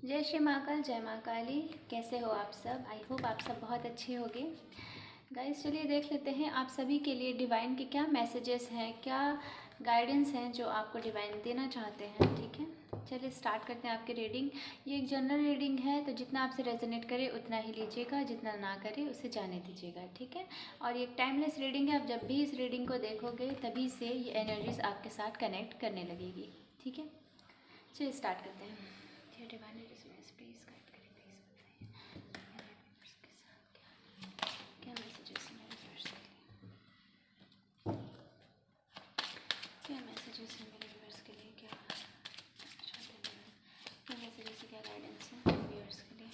जय श्री महाकाल, जय माँ काली। कैसे हो आप सब? आई होप आप सब बहुत अच्छे होंगे। गाइस चलिए देख लेते हैं आप सभी के लिए डिवाइन के क्या मैसेजेस हैं, क्या गाइडेंस हैं जो आपको डिवाइन देना चाहते हैं। ठीक है, चलिए स्टार्ट करते हैं आपकी रीडिंग। ये एक जनरल रीडिंग है, तो जितना आपसे रेजोनेट करे उतना ही लीजिएगा, जितना ना करे उसे जाने दीजिएगा। ठीक है, और ये एक टाइमलेस रीडिंग है। आप जब भी इस रीडिंग को देखोगे तभी से ये एनर्जीज आपके साथ कनेक्ट करने लगेगी। ठीक है, चलिए स्टार्ट करते हैं। डिवाइन प्लीज गाइड करें, प्लीज बताइए यूनिवर्स के साथ क्या मैसेजेस हैं मेरे व्यूअर्स के लिए, क्या मैसेजेस हैं मेरे व्यूअर्स के लिए, क्या चाहते हैं, क्या मैसेजेस है, क्या गाइडेंस है मेरे व्यूअर्स के लिए।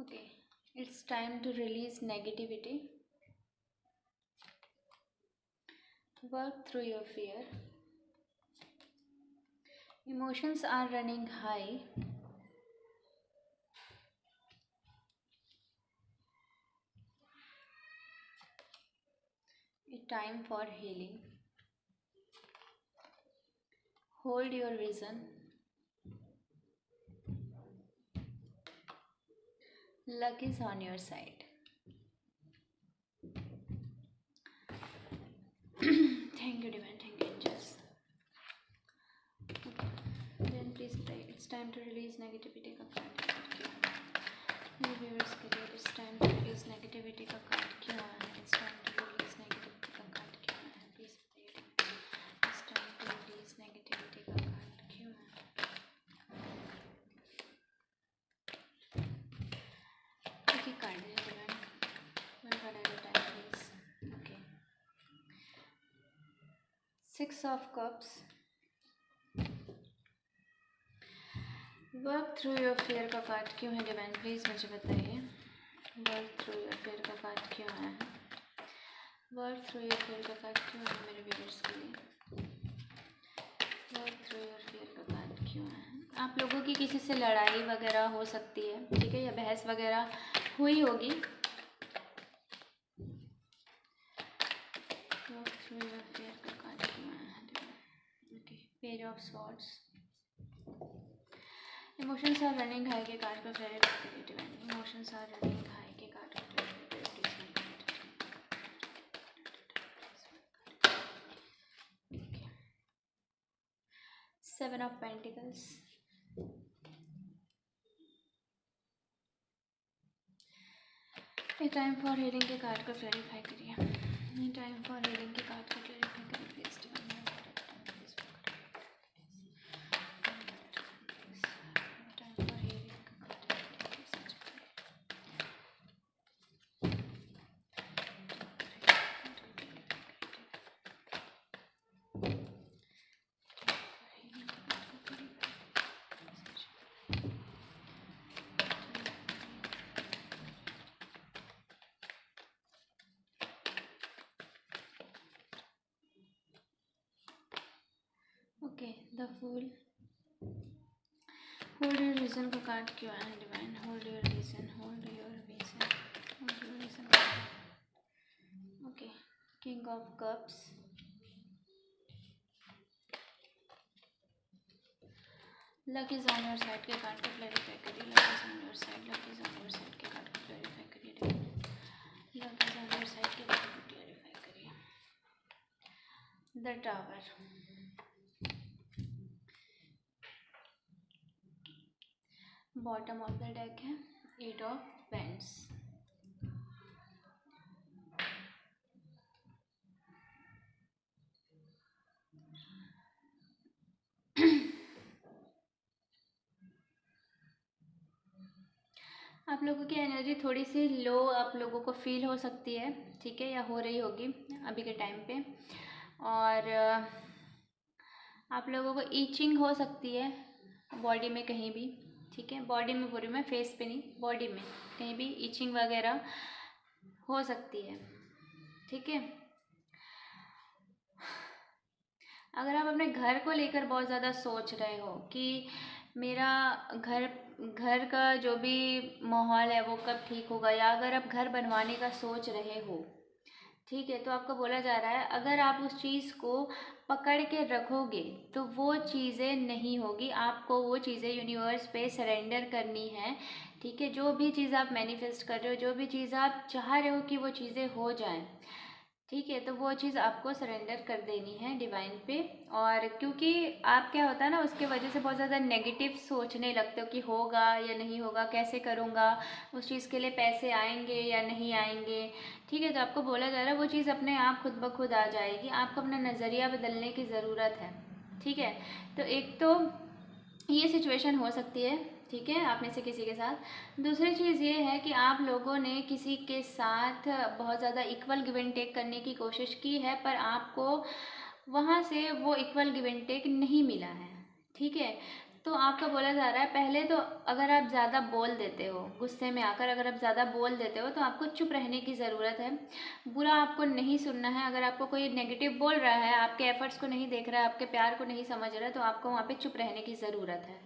Okay, it's time to release negativity. Work through your fear. Emotions are running high. A time for healing. Hold your vision. Luck is on your side. Thank you, divine. Thank you, angels. Then please pray. It's time to release negativity का card मेरे viewers के लिए। It's time to release negativity का card क्यों आया है? It's time to release negativity का card क्यों आया है? Please pray. It's time to release negativity का कार्ड क्यों आया है? एक ही कार्ड है divine. One card at a time, please. Okay. Six of Cups. Work through your fear का कार्ड क्यों है डिवाइन? प्लीज़ मुझे बताइए। वर्क थ्रू योर फियर का कार्ड क्यों आया है? वर्क थ्रू योर फियर का कार्ड क्यों आया मेरे व्यूअर्स के लिए? वर्क थ्रू योर फियर का कार्ड क्यों आया है? आप लोगों की किसी से लड़ाई वगैरह हो सकती है, ठीक है, या बहस वगैरह हुई होगी। वर्क थ्रू योर फियर का कार्ड क्यों आया है divine? Okay, page of swords. Emotions are running high के कार्ड को क्लैरिफाई करिए divine. Emotions are running high के कार्ड को क्लैरिफाई करिए। 7 of Pentacles. ये टाइम फॉर हीलिंग के कार्ड को क्लैरिफाई करिए। ये टाइम फॉर हीलिंग के कार्ड को क्लैरिफाई करिए please divine. Okay, the fool. Hold your reason का कार्ड क्यों आया है divine? Hold your reason, hold your reason, hold your reason. Okay, king of cups. Luck is on your side के card को clarify करिए। Luck is on your side, luck is on your side के card को clarify करिए divine. Luck is on your side के card को clarify करिए। The tower. Bottom of the deck है 8 ऑफ पेंट्स। आप लोगों की एनर्जी थोड़ी सी लो आप लोगों को फील हो सकती है, ठीक है, या हो रही होगी अभी के टाइम पे। और आप लोगों को ईचिंग हो सकती है बॉडी में कहीं भी, ठीक है, बॉडी में पूरी में, फेस पे नहीं, बॉडी में कहीं भी ईचिंग वगैरह हो सकती है, ठीक है। अगर आप अपने घर को लेकर बहुत ज़्यादा सोच रहे हो कि मेरा घर घर का जो भी माहौल है वो कब ठीक होगा, या अगर आप घर बनवाने का सोच रहे हो, ठीक है, तो आपको बोला जा रहा है अगर आप उस चीज़ को पकड़ के रखोगे तो वो चीज़ें नहीं होगी, आपको वो चीज़ें यूनिवर्स पे सरेंडर करनी है, ठीक है। जो भी चीज़ आप मैनिफेस्ट कर रहे हो, जो भी चीज़ आप चाह रहे हो कि वो चीज़ें हो जाएं, ठीक है, तो वो चीज़ आपको सरेंडर कर देनी है डिवाइन पे। और क्योंकि आप क्या होता है ना, उसके वजह से बहुत ज़्यादा नेगेटिव सोचने लगते हो कि होगा या नहीं होगा, कैसे करूँगा, उस चीज़ के लिए पैसे आएंगे या नहीं आएंगे, ठीक है। तो आपको बोला जा रहा है वो चीज़ अपने आप खुद ब खुद आ जाएगी, आपको अपना नज़रिया बदलने की ज़रूरत है, ठीक है। तो एक तो ये सिचुएशन हो सकती है, ठीक है, आप में से किसी के साथ। दूसरी चीज़ ये है कि आप लोगों ने किसी के साथ बहुत ज़्यादा इक्वल गिव एंड टेक करने की कोशिश की है, पर आपको वहाँ से वो इक्वल गिव एंड टेक नहीं मिला है, ठीक है। तो आपका बोला जा रहा है पहले तो अगर आप ज़्यादा बोल देते हो, गुस्से में आकर अगर आप ज़्यादा बोल देते हो तो आपको चुप रहने की ज़रूरत है, बुरा आपको नहीं सुनना है। अगर आपको कोई नेगेटिव बोल रहा है, आपके एफर्ट्स को नहीं देख रहा है, आपके प्यार को नहीं समझ रहा है, तो आपको वहाँ पे चुप रहने की ज़रूरत है,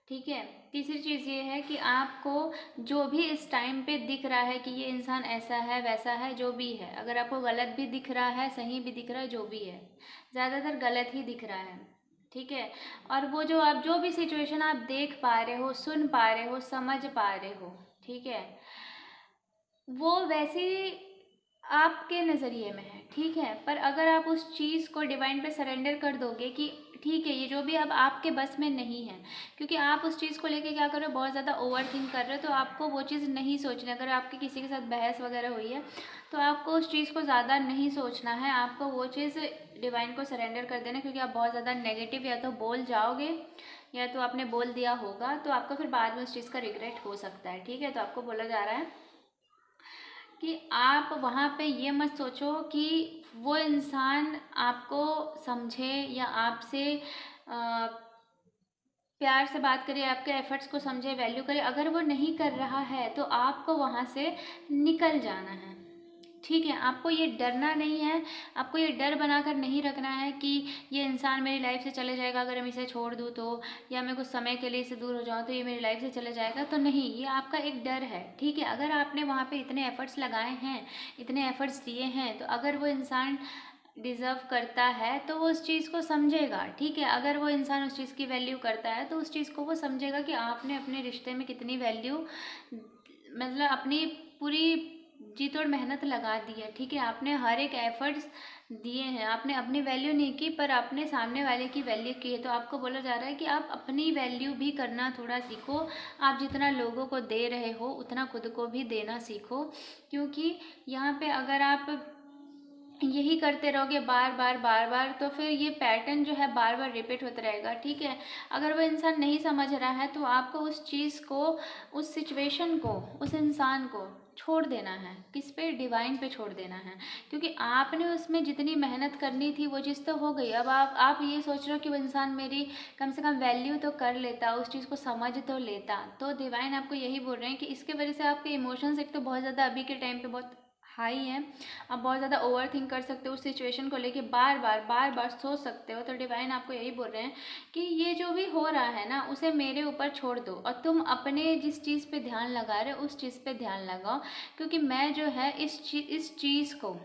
ठीक है। तीसरी चीज़ ये है कि आपको जो भी इस टाइम पे दिख रहा है कि ये इंसान ऐसा है वैसा है, जो भी है, अगर आपको गलत भी दिख रहा है, सही भी दिख रहा है, जो भी है, ज़्यादातर गलत ही दिख रहा है, ठीक है। और वो जो आप जो भी सिचुएशन आप देख पा रहे हो, सुन पा रहे हो, समझ पा रहे हो, ठीक है, वो वैसे आपके नज़रिए में है, ठीक है। पर अगर आप उस चीज़ को डिवाइन पे सरेंडर कर दोगे कि ठीक है ये जो भी अब आपके बस में नहीं है, क्योंकि आप उस चीज़ को लेके क्या कर रहे हो, बहुत ज़्यादा ओवर थिंक कर रहे हो, तो आपको वो चीज़ नहीं सोचना। अगर आपकी किसी के साथ बहस वगैरह हुई है तो आपको उस चीज़ को ज़्यादा नहीं सोचना है, आपको वो चीज़ डिवाइन को सरेंडर कर देना, क्योंकि आप बहुत ज़्यादा नेगेटिव या तो बोल जाओगे या तो आपने बोल दिया होगा, तो आपको फिर बाद में उस चीज़ का रिग्रेट हो सकता है, ठीक है। तो आपको बोला जा रहा है कि आप वहाँ पे ये मत सोचो कि वो इंसान आपको समझे या आपसे प्यार से बात करे, आपके एफर्ट्स को समझे, वैल्यू करे। अगर वो नहीं कर रहा है तो आपको वहाँ से निकल जाना है, ठीक है। आपको ये डरना नहीं है, आपको ये डर बनाकर नहीं रखना है कि ये इंसान मेरी लाइफ से चले जाएगा अगर मैं इसे छोड़ दूँ तो, या मैं कुछ समय के लिए इससे दूर हो जाऊँ तो ये मेरी लाइफ से चले जाएगा, तो नहीं, ये आपका एक डर है, ठीक है। अगर आपने वहाँ पे इतने एफर्ट्स लगाए हैं, इतने एफर्ट्स दिए हैं, तो अगर वो इंसान डिज़र्व करता है तो वो उस चीज़ को समझेगा, ठीक है। अगर वो इंसान उस चीज़ की वैल्यू करता है तो उस चीज़ को वो समझेगा कि आपने अपने रिश्ते में कितनी वैल्यू, मतलब अपनी पूरी जी तोड़ मेहनत लगा दी है, ठीक है। आपने हर एक एफर्ट्स दिए हैं, आपने अपनी वैल्यू नहीं की पर अपने सामने वाले की वैल्यू की है। तो आपको बोला जा रहा है कि आप अपनी वैल्यू भी करना थोड़ा सीखो, आप जितना लोगों को दे रहे हो उतना खुद को भी देना सीखो, क्योंकि यहाँ पे अगर आप यही करते रहोगे बार बार बार बार, तो फिर ये पैटर्न जो है बार बार रिपीट होता रहेगा, ठीक है। अगर वो इंसान नहीं समझ रहा है तो आपको उस चीज़ को, उस सिचुएशन को, उस इंसान को छोड़ देना है, किस पे, डिवाइन पे छोड़ देना है, क्योंकि आपने उसमें जितनी मेहनत करनी थी वो चीज़ तो हो गई। अब आप ये सोच रहे हो कि वो इंसान मेरी कम से कम वैल्यू तो कर लेता, उस चीज़ को समझ तो लेता। तो डिवाइन आपको यही बोल रहे हैं कि इसके वजह से आपके इमोशंस एक तो बहुत ज़्यादा अभी के टाइम पे बहुत हाई है, आप बहुत ज़्यादा ओवर थिंक कर सकते हो, उस सिचुएशन को लेके बार बार सोच सकते हो। तो डिवाइन आपको यही बोल रहे हैं कि ये जो भी हो रहा है ना उसे मेरे ऊपर छोड़ दो, और तुम अपने जिस चीज़ पे ध्यान लगा रहे हो उस चीज़ पे ध्यान लगाओ, क्योंकि मैं जो है इस चीज़ को,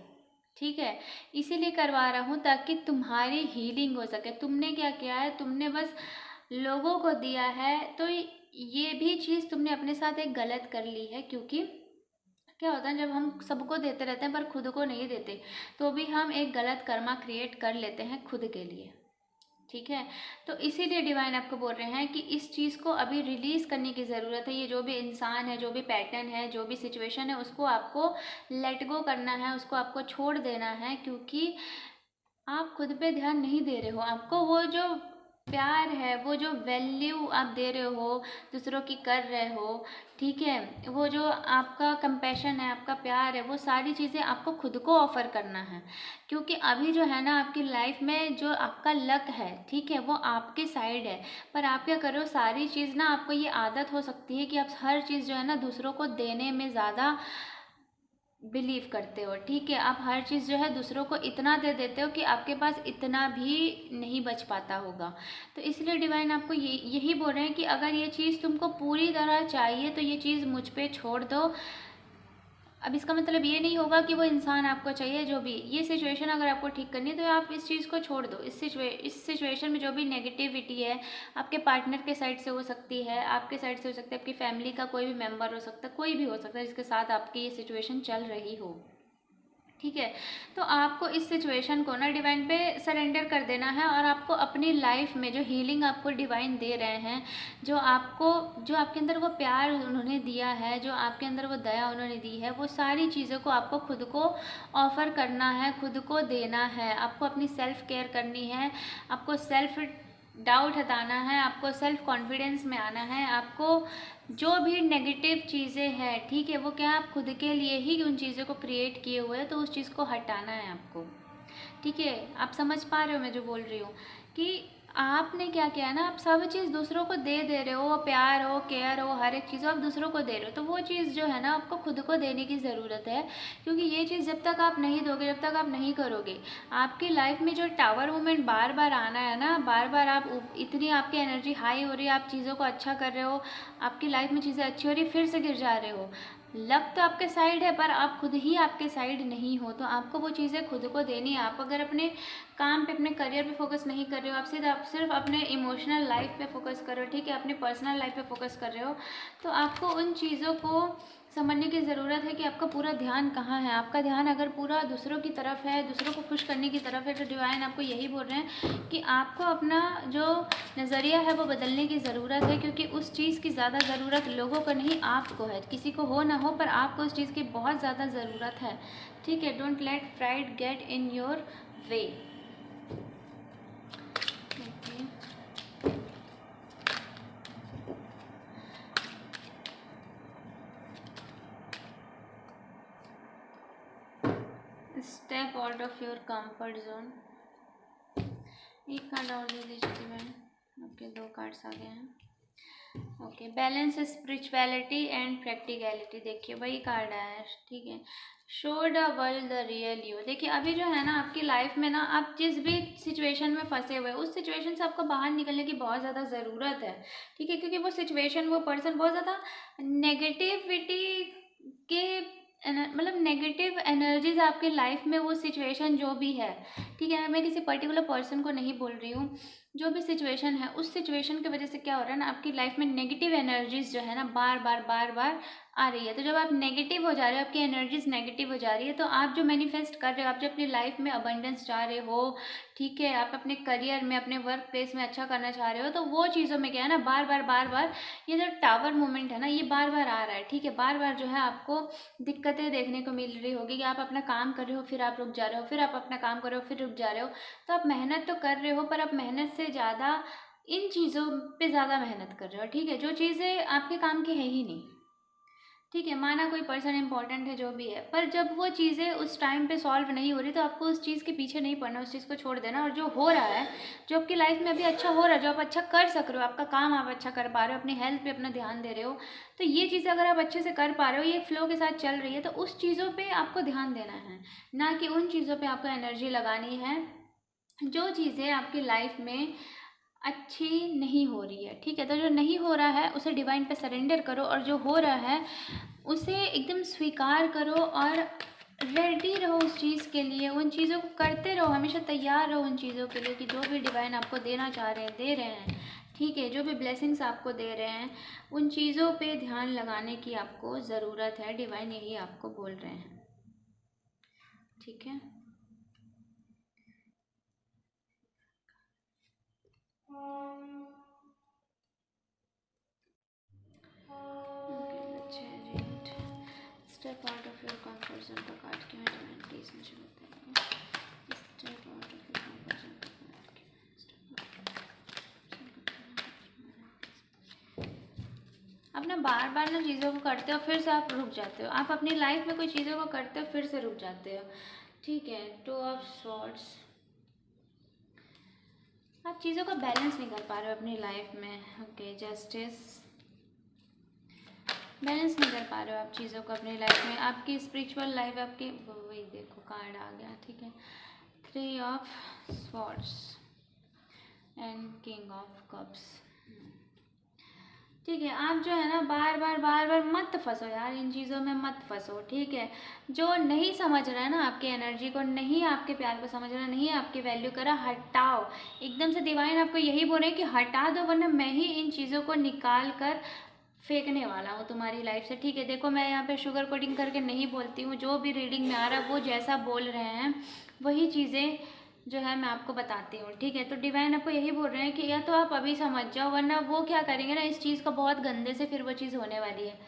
ठीक है, इसीलिए करवा रहा हूँ ताकि तुम्हारी हीलिंग हो सके। तुमने क्या किया है, तुमने बस लोगों को दिया है, तो ये भी चीज़ तुमने अपने साथ एक गलत कर ली है, क्योंकि क्या होता है जब हम सबको देते रहते हैं पर खुद को नहीं देते, तो भी हम एक गलत कर्मा क्रिएट कर लेते हैं खुद के लिए, ठीक है। तो इसीलिए डिवाइन आपको बोल रहे हैं कि इस चीज़ को अभी रिलीज़ करने की ज़रूरत है। ये जो भी इंसान है, जो भी पैटर्न है, जो भी सिचुएशन है, उसको आपको लेट गो करना है, उसको आपको छोड़ देना है, क्योंकि आप खुद पे ध्यान नहीं दे रहे हो। आपको वो जो प्यार है, वो जो वैल्यू आप दे रहे हो, दूसरों की कर रहे हो, ठीक है, वो जो आपका कंपैशन है, आपका प्यार है, वो सारी चीज़ें आपको खुद को ऑफ़र करना है। क्योंकि अभी जो है ना आपकी लाइफ में जो आपका लक है, ठीक है, वो आपके साइड है। पर आप क्या करो, सारी चीज़ ना आपको ये आदत हो सकती है कि आप हर चीज़ जो है ना दूसरों को देने में ज़्यादा बिलीव करते हो, ठीक है। आप हर चीज़ जो है दूसरों को इतना दे देते हो कि आपके पास इतना भी नहीं बच पाता होगा। तो इसलिए डिवाइन आपको यही बोल रहे हैं कि अगर ये चीज़ तुमको पूरी तरह चाहिए तो ये चीज़ मुझ पे छोड़ दो। अब इसका मतलब ये नहीं होगा कि वो इंसान आपको चाहिए, जो भी ये सिचुएशन अगर आपको ठीक करनी है तो आप इस चीज़ को छोड़ दो। इस सिचुएशन में जो भी नेगेटिविटी है, आपके पार्टनर के साइड से हो सकती है, आपके साइड से हो सकता है, आपकी फैमिली का कोई भी मेंबर हो सकता है, कोई भी हो सकता है जिसके साथ आपकी ये सिचुएशन चल रही हो, ठीक है। तो आपको इस सिचुएशन को ना डिवाइन पे सरेंडर कर देना है, और आपको अपनी लाइफ में जो हीलिंग आपको डिवाइन दे रहे हैं, जो आपके अंदर वो प्यार उन्होंने दिया है, जो आपके अंदर वो दया उन्होंने दी है, वो सारी चीज़ों को आपको खुद को ऑफ़र करना है, खुद को देना है। आपको अपनी सेल्फ केयर करनी है, आपको सेल्फ डाउट हटाना है, आपको सेल्फ कॉन्फिडेंस में आना है। आपको जो भी नेगेटिव चीज़ें हैं, ठीक है, वो क्या आप खुद के लिए ही उन चीज़ों को क्रिएट किए हुए हैं, तो उस चीज़ को हटाना है आपको, ठीक है। आप समझ पा रहे हो मैं जो बोल रही हूँ, कि आपने क्या किया है ना, आप सब चीज़ दूसरों को दे रहे हो, प्यार हो, केयर हो, हर एक चीज़ आप दूसरों को दे रहे हो, तो वो चीज़ जो है ना आपको खुद को देने की ज़रूरत है। क्योंकि ये चीज़ जब तक आप नहीं दोगे, जब तक आप नहीं करोगे, आपकी लाइफ में जो टावर मूवमेंट बार बार आना है ना, बार बार आप इतनी आपकी एनर्जी हाई हो रही है, आप चीज़ों को अच्छा कर रहे हो, आपकी लाइफ में चीज़ें अच्छी हो रही, फिर से गिर जा रहे हो। लक तो आपके साइड है, पर आप खुद ही आपके साइड नहीं हो, तो आपको वो चीज़ें खुद को देनी है। आप अगर अपने काम पे, अपने करियर पे फोकस नहीं कर रहे हो, आप सिर्फ अपने इमोशनल लाइफ पे फोकस कर रहे हो, ठीक है, अपनी पर्सनल लाइफ पे फोकस कर रहे हो, तो आपको उन चीज़ों को समझने की ज़रूरत है कि आपका पूरा ध्यान कहाँ है। आपका ध्यान अगर पूरा दूसरों की तरफ है, दूसरों को खुश करने की तरफ है, तो डिवाइन आपको यही बोल रहे हैं कि आपको अपना जो नज़रिया है वो बदलने की ज़रूरत है। क्योंकि उस चीज़ की ज़्यादा ज़रूरत लोगों को नहीं, आपको है। किसी को हो ना हो, पर आपको उस चीज़ की बहुत ज़्यादा ज़रूरत है, ठीक है। Don't let pride get in your way. Step out of your comfort zone. एक कार्ड और दे दीजिए डिवाइन। ओके, 2 कार्ड्स आ गए हैं। Okay, balance, spirituality and practicality. देखिए वही कार्ड आया है, ठीक है। Show the world the real you. देखिए अभी जो है ना आपकी लाइफ में ना, आप जिस भी सिचुएशन में फंसे हुए, उस सिचुएशन से आपको बाहर निकलने की बहुत ज़्यादा ज़रूरत है, ठीक है। क्योंकि वो सिचुएशन, वो पर्सन बहुत ज़्यादा नेगेटिविटी के मतलब नेगेटिव एनर्जीज आपकी लाइफ में, वो सिचुएशन जो भी है, ठीक है। मैं किसी पर्टिकुलर पर्सन को नहीं बोल रही हूँ, जो भी सिचुएशन है, उस सिचुएशन की वजह से क्या हो रहा है ना, आपकी लाइफ में नेगेटिव एनर्जीज जो है ना बार बार आ रही है। तो जब आप नेगेटिव हो जा रहे हो, आपकी एनर्जीज नेगेटिव हो जा रही है, तो आप जो मैनिफेस्ट कर रहे हो, आप जो अपनी लाइफ में अबंडेंस चाह रहे हो, ठीक है, आप अपने करियर में, अपने वर्क प्लेस में अच्छा करना चाह रहे हो, तो वो चीज़ों में क्या है ना, बार बार ये जो टावर मूवमेंट है ना, ये बार बार आ रहा है, ठीक है। बार बार जो है आपको दिक्कतें देखने को मिल रही होगी कि आप अपना काम कर रहे हो, फिर आप रुक जा रहे हो, फिर आप अपना काम कर रहे हो, फिर रुक जा रहे हो। तो आप मेहनत तो कर रहे हो, पर आप मेहनत से ज़्यादा इन चीज़ों पे ज़्यादा मेहनत कर रहे हो, ठीक है, जो चीज़ें आपके काम की है ही नहीं, ठीक है। माना कोई पर्सन इंपॉर्टेंट है, जो भी है, पर जब वो चीज़ें उस टाइम पे सॉल्व नहीं हो रही, तो आपको उस चीज़ के पीछे नहीं पड़ना, उस चीज़ को छोड़ देना। और जो हो रहा है, जो आपकी लाइफ में अभी अच्छा हो रहा है, जो आप अच्छा कर सक रहे हो, आपका काम आप अच्छा कर पा रहे हो, अपनी हेल्थ पे अपना ध्यान दे रहे हो, तो ये चीज़ें अगर आप अच्छे से कर पा रहे हो, ये फ्लो के साथ चल रही है, तो उस चीज़ों पर आपको ध्यान देना है, ना कि उन चीज़ों पर आपको एनर्जी लगानी है जो चीज़ें आपकी लाइफ में अच्छी नहीं हो रही है, ठीक है। तो जो नहीं हो रहा है उसे डिवाइन पे सरेंडर करो, और जो हो रहा है उसे एकदम स्वीकार करो, और रेडी रहो उस चीज़ के लिए, उन चीज़ों को करते रहो, हमेशा तैयार रहो उन चीज़ों के लिए कि जो भी डिवाइन आपको देना चाह रहे हैं, दे रहे हैं, ठीक है। जो भी ब्लेसिंग्स आपको दे रहे हैं, उन चीज़ों पे ध्यान लगाने की आपको ज़रूरत है। डिवाइन यही आपको बोल रहे हैं, ठीक है। Step out of your comfort zone का कार्ड क्यों है डिवाइन, प्लीज मुझे बताइए। Step out of your comfort zone का कार्ड क्यों है। आप ना बार बार ना चीज़ों को करते हो फिर से आप रुक जाते हो, आप अपनी लाइफ में कोई चीज़ों को करते हो फिर से रुक जाते हो, ठीक है। 2 ऑफ स्वॉर्ड्स, आप चीज़ों का बैलेंस नहीं कर पा रहे हो अपनी लाइफ में, ओके। जस्टिस, बैलेंस नहीं कर पा रहे हो आप चीज़ों को अपनी लाइफ में, आपकी स्पिरिचुअल लाइफ, आपकी वही देखो कार्ड आ गया, ठीक है। 3 of swords and king of cups, ठीक है। आप जो है ना बार बार मत फंसो यार, इन चीज़ों में मत फंसो, ठीक है। जो नहीं समझ रहा है ना आपकी एनर्जी को, नहीं आपके प्यार को समझ रहा, नहीं आपकी वैल्यू कर रहा, हटाओ एकदम से। डिवाइन आपको यही बोल रहे हैं कि हटा दो, वरना मैं ही इन चीज़ों को निकाल कर फेंकने वाला हूँ तुम्हारी लाइफ से, ठीक है। देखो मैं यहाँ पे शुगर कोटिंग करके नहीं बोलती हूँ, जो भी रीडिंग में आ रहा है वो जैसा बोल रहे हैं वही चीज़ें जो है मैं आपको बताती हूँ, ठीक है। तो डिवाइन आपको यही बोल रहे हैं कि या तो आप अभी समझ जाओ, वरना वो क्या करेंगे ना, इस चीज़ का बहुत गंदे से फिर वो चीज़ होने वाली है,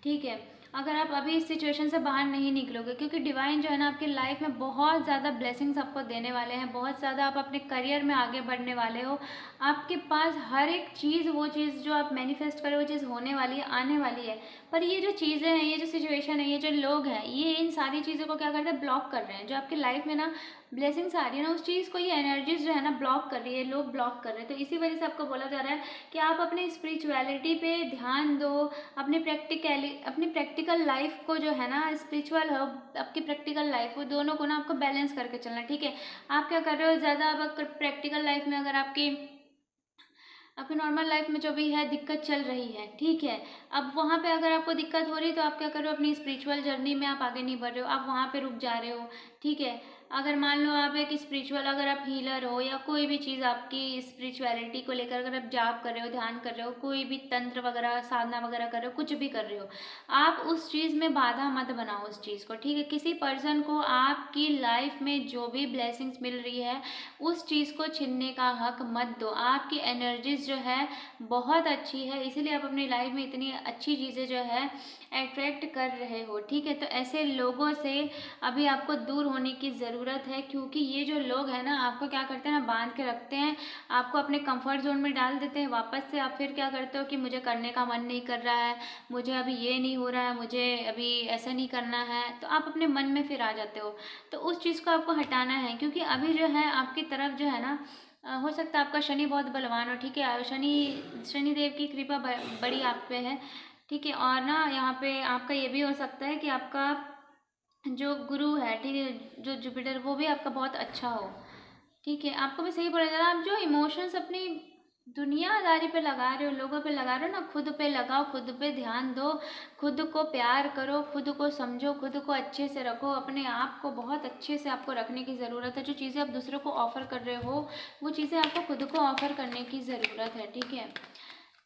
ठीक है। अगर आप अभी इस सिचुएशन से बाहर नहीं निकलोगे, क्योंकि डिवाइन जो है ना आपकी लाइफ में बहुत ज़्यादा ब्लेसिंग्स आपको देने वाले हैं, बहुत ज़्यादा आप अपने करियर में आगे बढ़ने वाले हो, आपके पास हर एक चीज़, वो चीज़ जो आप मैनिफेस्ट करें वो चीज़ होने वाली है, आने वाली है। पर ये जो चीज़ें हैं, ये जो सिचुएशन है, ये जो लोग हैं, ये इन सारी चीज़ों को क्या करते हैं, ब्लॉक कर रहे हैं। जो आपकी लाइफ में ना ब्लेसिंग्स आ रही है ना, उस चीज़ को ये एनर्जीज जो है ना ब्लॉक कर रही है, लोग ब्लॉक कर रहे हैं। तो इसी वजह से आपको बोला जा रहा है कि आप अपनी स्पिरिचुअलिटी पे ध्यान दो, अपनी प्रैक्टिकल लाइफ को जो है ना, स्पिरिचुअल हो, आपकी प्रैक्टिकल लाइफ हो, दोनों को ना आपको बैलेंस करके चलना, ठीक है। आप क्या कर रहे हो, ज़्यादा अब प्रैक्टिकल लाइफ में अगर आपकी नॉर्मल लाइफ में जो भी है दिक्कत चल रही है, ठीक है, अब वहाँ पे अगर आपको दिक्कत हो रही है तो आप क्या कर रहे हो, अपनी स्पिरिचुअल जर्नी में आप आगे नहीं बढ़ रहे हो, आप वहाँ पे रुक जा रहे हो, ठीक है। अगर मान लो आप एक स्पिरिचुअल, अगर आप हीलर हो या कोई भी चीज़ आपकी स्पिरिचुअलिटी को लेकर, अगर आप जाप कर रहे हो, ध्यान कर रहे हो, कोई भी तंत्र वगैरह साधना वगैरह कर रहे हो, कुछ भी कर रहे हो, आप उस चीज़ में बाधा मत बनाओ उस चीज़ को, ठीक है। किसी पर्सन को आपकी लाइफ में जो भी ब्लेसिंग्स मिल रही है उस चीज़ को छीनने का हक मत दो। आपकी एनर्जीज जो है बहुत अच्छी है, इसीलिए आप अपनी लाइफ में इतनी अच्छी चीज़ें जो है अट्रैक्ट कर रहे हो, ठीक है। तो ऐसे लोगों से अभी आपको दूर होने की ज़रूरत है, क्योंकि ये जो लोग हैं ना आपको क्या करते हैं ना, बांध के रखते हैं, आपको अपने कंफर्ट जोन में डाल देते हैं। वापस से आप फिर क्या करते हो कि मुझे करने का मन नहीं कर रहा है, मुझे अभी ये नहीं हो रहा है, मुझे अभी ऐसा नहीं करना है, तो आप अपने मन में फिर आ जाते हो। तो उस चीज़ को आपको हटाना है, क्योंकि अभी जो है आपकी तरफ जो है ना, हो सकता है आपका शनि बहुत बलवान हो, ठीक है। शनिदेव की कृपा बड़ी आप पे है, ठीक है। और ना यहाँ पे आपका ये भी हो सकता है कि आपका जो गुरु है, ठीक है, जो जुपिटर, वो भी आपका बहुत अच्छा हो, ठीक है। आपको भी सही बोला जा रहा है, आप जो इमोशंस अपनी दुनियादारी पे लगा रहे हो, लोगों पे लगा रहे हो ना, खुद पे लगाओ, खुद पे ध्यान दो, खुद को प्यार करो, खुद को समझो, खुद को अच्छे से रखो, अपने आप को बहुत अच्छे से आपको रखने की ज़रूरत है। जो चीज़ें आप दूसरों को ऑफ़र कर रहे हो वो चीज़ें आपको खुद को ऑफ़र करने की ज़रूरत है, ठीक है।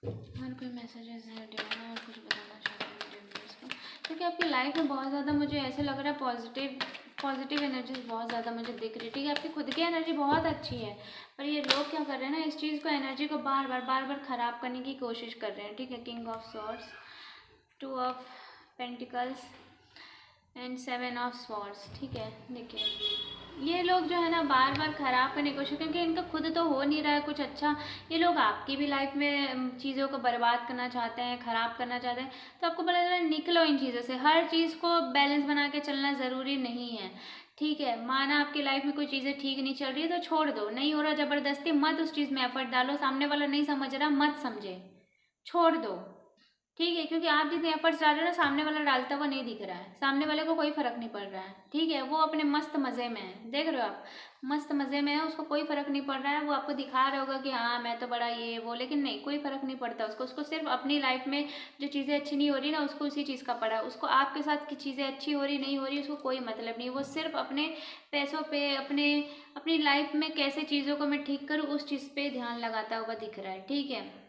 और कोई मैसेजेस है डिवाइन, और कुछ बताना चाहते हैं यूनिवर्स को, क्योंकि आपकी लाइफ में बहुत ज़्यादा मुझे ऐसे लग रहा है पॉजिटिव एनर्जीज बहुत ज़्यादा मुझे दिख रही है, ठीक है। आपकी खुद की एनर्जी बहुत अच्छी है, पर ये लोग क्या कर रहे हैं ना, इस चीज़ को, एनर्जी को बार बार ख़राब करने की कोशिश कर रहे हैं, ठीक है। King of swords, 2 of pentacles and 7 of swords, ठीक है। देखिए ये लोग जो है ना बार बार ख़राब करने की कोशिश, क्योंकि इनका खुद तो हो नहीं रहा है कुछ अच्छा, ये लोग आपकी भी लाइफ में चीज़ों को बर्बाद करना चाहते हैं, ख़राब करना चाहते हैं। तो आपको पता चला, निकलो इन चीज़ों से, हर चीज़ को बैलेंस बना के चलना ज़रूरी नहीं है, ठीक है। माना आपकी लाइफ में कोई चीज़ें ठीक नहीं चल रही है तो छोड़ दो, नहीं हो रहा ज़बरदस्ती मत उस चीज़ में एफर्ट डालो, सामने वाला नहीं समझ रहा मत समझे, छोड़ दो, ठीक है। क्योंकि आप जितने एफर्ट्स डाल रहे हो ना, सामने वाला डालता हुआ नहीं दिख रहा है, सामने वाले को कोई फर्क नहीं पड़ रहा है, ठीक है। वो अपने मस्त मज़े में है, देख रहे हो आप, मस्त मज़े में है, उसको कोई फर्क नहीं पड़ रहा है। वो आपको दिखा रहा होगा कि हाँ मैं तो बड़ा ये वो, लेकिन नहीं, कोई फर्क नहीं पड़ता उसको सिर्फ अपनी लाइफ में जो चीज़ें अच्छी नहीं हो रही ना, उसको उसी चीज़ का पड़ा, उसको आपके साथ की चीज़ें अच्छी हो रही नहीं हो रही उसको कोई मतलब नहीं। वो सिर्फ अपने पैसों पे, अपनी लाइफ में कैसे चीज़ों को मैं ठीक करूँ उस चीज़ पे ध्यान लगाता हुआ दिख रहा है, ठीक है।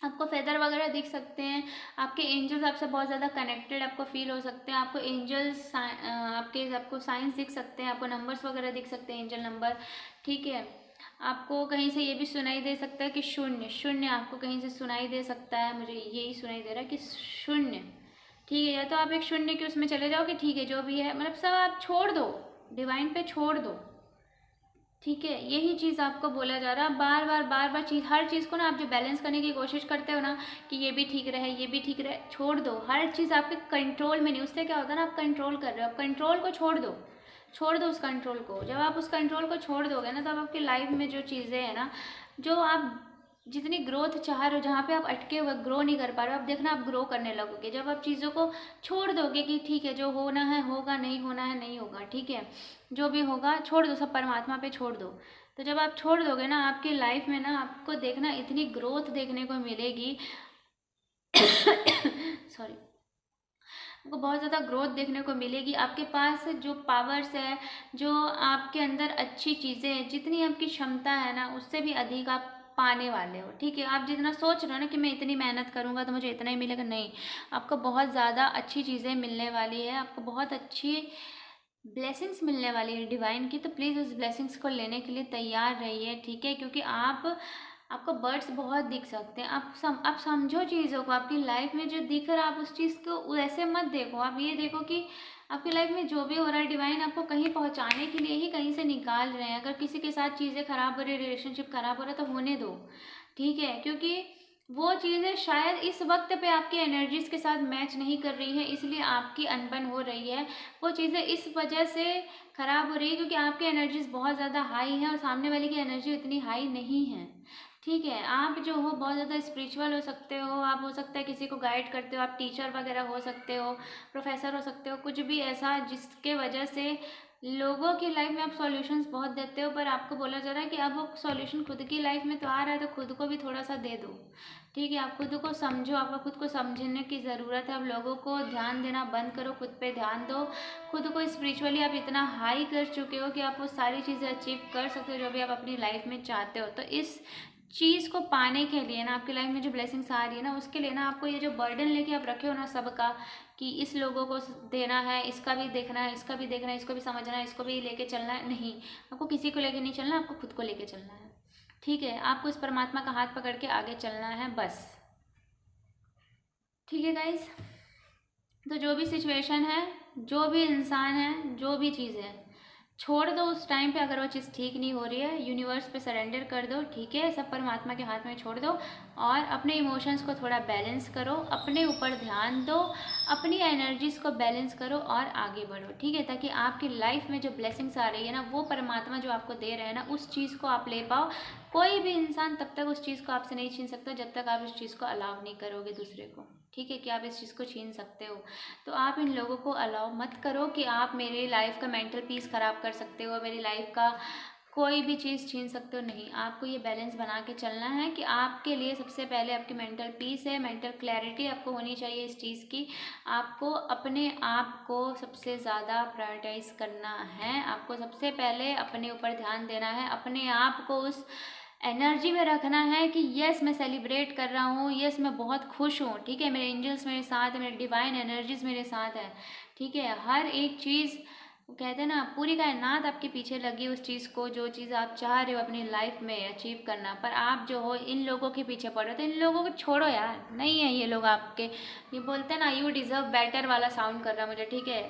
आपको फेदर वगैरह दिख सकते हैं, आपके एंजल्स आपसे बहुत ज़्यादा कनेक्टेड आपको फील हो सकते हैं, आपको एंजल्स आपको साइंस दिख सकते हैं, आपको नंबर्स वगैरह दिख सकते हैं, एंजल नंबर, ठीक है। आपको कहीं से ये भी सुनाई दे सकता है कि शून्य शून्य आपको कहीं से सुनाई दे सकता है, मुझे यही सुनाई दे रहा है कि शून्य, ठीक है। या तो आप एक शून्य के उसमें चले जाओ कि ठीक है जो भी है, मतलब सब आप छोड़ दो, डिवाइन पे छोड़ दो, ठीक है, यही चीज़ आपको बोला जा रहा है। बार बार चीज़, हर चीज़ को ना आप जो बैलेंस करने की कोशिश करते हो ना कि ये भी ठीक रहे, ये भी ठीक रहे, छोड़ दो। हर चीज़ आपके कंट्रोल में नहीं, उससे क्या होता है ना, आप कंट्रोल कर रहे हो। आप कंट्रोल को छोड़ दो, छोड़ दो उस कंट्रोल को। जब आप उस कंट्रोल को छोड़ दोगे ना, तब आपकी लाइफ में जो चीज़ें हैं ना, जो आप जितनी ग्रोथ चाह रहे हो, जहाँ पे आप अटके हुए ग्रो नहीं कर पा रहे हो, आप देखना आप ग्रो करने लगोगे। जब आप चीज़ों को छोड़ दोगे कि ठीक है, जो होना है होगा, नहीं होना है नहीं होगा, ठीक है, जो भी होगा छोड़ दो, सब परमात्मा पे छोड़ दो। तो जब आप छोड़ दोगे ना, आपकी लाइफ में ना आपको देखना इतनी ग्रोथ देखने को मिलेगी सॉरी, आपको बहुत ज़्यादा ग्रोथ देखने को मिलेगी। आपके पास जो पावर्स है, जो आपके अंदर अच्छी चीज़ें हैं, जितनी आपकी क्षमता है ना, उससे भी अधिक आप पाने वाले हो। ठीक है, आप जितना सोच रहे हो ना कि मैं इतनी मेहनत करूँगा तो मुझे इतना ही मिलेगा, नहीं, आपको बहुत ज़्यादा अच्छी चीज़ें मिलने वाली है, आपको बहुत अच्छी ब्लेसिंग्स मिलने वाली है डिवाइन की। तो प्लीज़ उस ब्लेसिंग्स को लेने के लिए तैयार रहिए। ठीक है, क्योंकि आपको बर्ड्स बहुत दिख सकते हैं। आप समझो चीज़ों को, आपकी लाइफ में जो दिख रहा है आप उस चीज़ को वैसे मत देखो। आप ये देखो कि आपकी लाइफ में जो भी हो रहा है, डिवाइन आपको कहीं पहुंचाने के लिए ही कहीं से निकाल रहे हैं। अगर किसी के साथ चीज़ें खराब हो रही, रिलेशनशिप खराब हो रहा है, तो होने दो। ठीक है, क्योंकि वो चीज़ें शायद इस वक्त पे आपकी एनर्जीज के साथ मैच नहीं कर रही हैं, इसलिए आपकी अनबन हो रही है। वो चीज़ें इस वजह से खराब हो रही है क्योंकि आपकी एनर्जीज बहुत ज़्यादा हाई हैं और सामने वाले की एनर्जी इतनी हाई नहीं है। ठीक है, आप जो हो बहुत ज़्यादा स्पिरिचुअल हो सकते हो, आप हो सकता है किसी को गाइड करते हो, आप टीचर वगैरह हो सकते हो, प्रोफेसर हो सकते हो, कुछ भी ऐसा जिसके वजह से लोगों की लाइफ में आप सॉल्यूशंस बहुत देते हो। पर आपको बोला जा रहा है कि अब वो सॉल्यूशन खुद की लाइफ में तो आ रहा है, तो खुद को भी थोड़ा सा दे दो। ठीक है, आप खुद को समझो, आपको खुद को समझने की ज़रूरत है। अब लोगों को ध्यान देना बंद करो, खुद पे ध्यान दो। खुद को स्पिरिचुअली आप इतना हाई कर चुके हो कि आप वो सारी चीज़ें अचीव कर सकते हो जो भी आप अपनी लाइफ में चाहते हो। तो इस चीज़ को पाने के लिए ना, आपकी लाइफ में जो ब्लेसिंग्स आ रही है ना, उसके लिए ना आपको ये जो बर्डन लेके आप रखे हो ना सबका, कि इस लोगों को देना है, इसका भी देखना है, इसका भी देखना है, इसको भी समझना है, इसको भी लेके चलना है, नहीं, आपको किसी को लेके नहीं चलना, आपको खुद को लेके चलना है। ठीक है, आपको इस परमात्मा का हाथ पकड़ के आगे चलना है बस। ठीक है गाइज, तो जो भी सिचुएशन है, जो भी इंसान है, जो भी चीज़ है, छोड़ दो उस टाइम पे। अगर वो चीज़ ठीक नहीं हो रही है, यूनिवर्स पे सरेंडर कर दो। ठीक है, सब परमात्मा के हाथ में छोड़ दो और अपने इमोशंस को थोड़ा बैलेंस करो, अपने ऊपर ध्यान दो, अपनी एनर्जीज को बैलेंस करो और आगे बढ़ो। ठीक है, ताकि आपकी लाइफ में जो ब्लेसिंग्स आ रही है ना, वो परमात्मा जो आपको दे रहे हैं ना, उस चीज़ को आप ले पाओ। कोई भी इंसान तब तक उस चीज़ को आपसे नहीं छीन सकता जब तक आप इस चीज़ को अलाउ नहीं करोगे दूसरे को। ठीक है, कि आप इस चीज़ को छीन सकते हो, तो आप इन लोगों को अलाउ मत करो कि आप मेरी लाइफ का मेंटल पीस ख़राब कर सकते हो, मेरी लाइफ का कोई भी चीज़ छीन सकते हो। नहीं, आपको ये बैलेंस बना के चलना है कि आपके लिए सबसे पहले आपकी मेंटल पीस है, मेंटल क्लैरिटी आपको होनी चाहिए इस चीज़ की। आपको अपने आप को सबसे ज़्यादा प्रायोरिटाइज करना है, आपको सबसे पहले अपने ऊपर ध्यान देना है, अपने आप को उस एनर्जी में रखना है कि यस मैं सेलिब्रेट कर रहा हूँ, यस मैं बहुत खुश हूँ। ठीक है, मेरे एंजल्स मेरे साथ है, मेरे डिवाइन एनर्जीज मेरे साथ है। ठीक है, हर एक चीज़, कहते हैं ना, पूरी कायनात आपके पीछे लगी उस चीज़ को, जो चीज़ आप चाह रहे हो अपनी लाइफ में अचीव करना। पर आप जो हो इन लोगों के पीछे पड़ रहे हो, तो इन लोगों को छोड़ो यार, नहीं है ये लोग आपके। ये बोलते हैं ना, यू डिज़र्व बेटर वाला साउंड कर रहा है मुझे। ठीक है,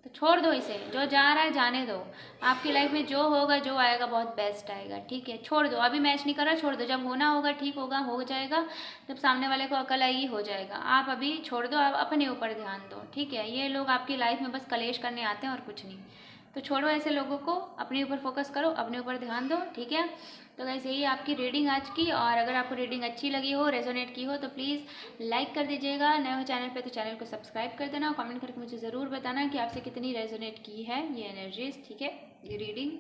तो छोड़ दो इसे, जो जा रहा है जाने दो। आपकी लाइफ में जो होगा, जो आएगा बहुत बेस्ट आएगा। ठीक है, छोड़ दो, अभी मैच नहीं कर रहा, छोड़ दो। जब होना होगा ठीक होगा, हो जाएगा। जब सामने वाले को अकल आएगी, हो जाएगा। आप अभी छोड़ दो, आप अपने ऊपर ध्यान दो। ठीक है, ये लोग आपकी लाइफ में बस कलेश करने आते हैं और कुछ नहीं। तो छोड़ो ऐसे लोगों को, अपने ऊपर फोकस करो, अपने ऊपर ध्यान दो। ठीक है, तो गाइस यही आपकी रीडिंग आज की। और अगर आपको रीडिंग अच्छी लगी हो, रेजोनेट की हो, तो प्लीज़ लाइक कर दीजिएगा। नए हो चैनल पे तो चैनल को सब्सक्राइब कर देना और कमेंट करके मुझे ज़रूर बताना कि आपसे कितनी रेजोनेट की है ये एनर्जीज। ठीक है, ये रीडिंग।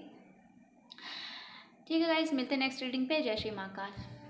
ठीक है गाइस, मिलते हैं नेक्स्ट रीडिंग पे। जय श्री महाकाल।